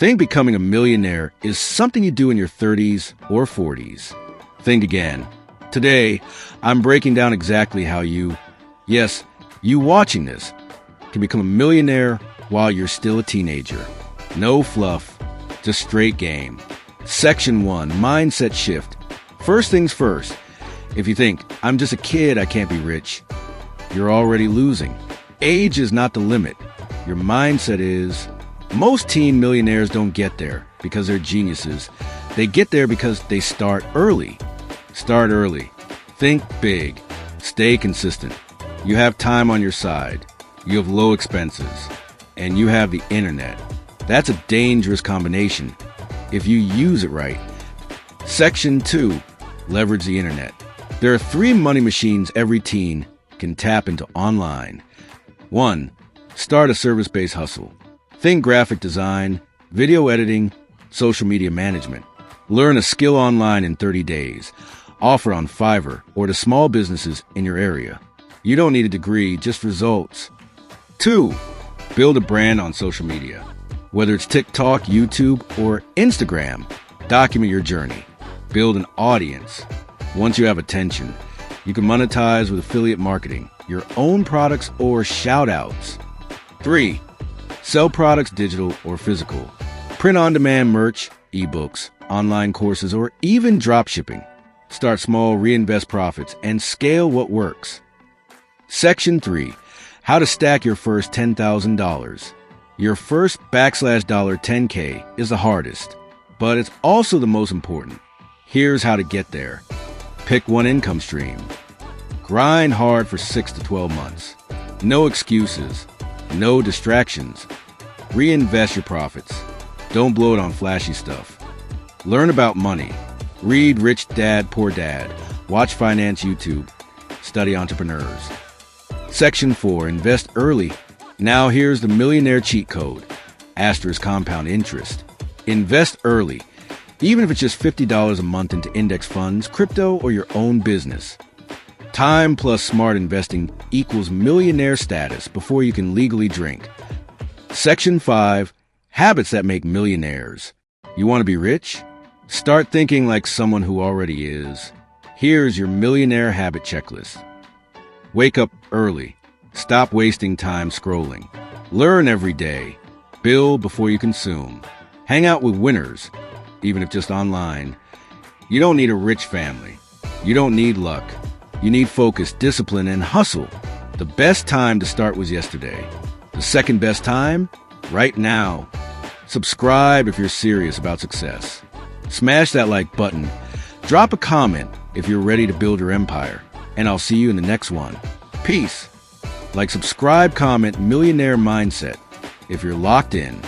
Think becoming a millionaire is something you do in your 30s or 40s. Think again. Today, I'm breaking down exactly how yes, you watching this, can become a millionaire while you're still a teenager. No fluff, just straight game. Section 1, Mindset Shift. First things first, if you think, I'm just a kid, I can't be rich, you're already losing. Age is not the limit. Your mindset is. Most teen millionaires don't get there because they're geniuses. They get there because they start early. Start early. Think big. Stay consistent. You have time on your side. You have low expenses. And you have the internet. That's a dangerous combination if you use it right. Section 2, leverage the internet. There are 3 money machines every teen can tap into online. 1, start a service-based hustle. Think graphic design, video editing, social media management. Learn a skill online in 30 days. Offer on Fiverr or to small businesses in your area. You don't need a degree, just results. 2, build a brand on social media. Whether it's TikTok, YouTube, or Instagram, document your journey. Build an audience. Once you have attention, you can monetize with affiliate marketing, your own products, or shout-outs. 3, sell products digital or physical. Print on-demand merch, ebooks, online courses, or even drop shipping. Start small, reinvest profits, and scale what works. Section 3, how to stack your first $10,000. Your first $10K is the hardest, but it's also the most important. Here's how to get there. Pick one income stream. Grind hard for 6 to 12 months. No excuses. No distractions. Reinvest your profits. Don't blow it on flashy stuff. Learn about money. Read Rich Dad, Poor Dad. Watch finance YouTube. Study entrepreneurs. Section 4, invest early. Now here's the millionaire cheat code. Asterisk compound interest. Invest early, even if it's just $50 a month into index funds, crypto, or your own business. Time plus smart investing equals millionaire status before you can legally drink. Section 5, habits that make millionaires. You want to be rich? Start thinking like someone who already is. Here's your millionaire habit checklist. Wake up early. Stop wasting time scrolling. Learn every day. Build before you consume. Hang out with winners, even if just online. You don't need a rich family. You don't need luck. You need focus, discipline, and hustle. The best time to start was yesterday. The second best time? Right now. Subscribe if you're serious about success. Smash that like button. Drop a comment if you're ready to build your empire. And I'll see you in the next one. Peace. Like, subscribe, comment, Millionaire Mindset if you're locked in.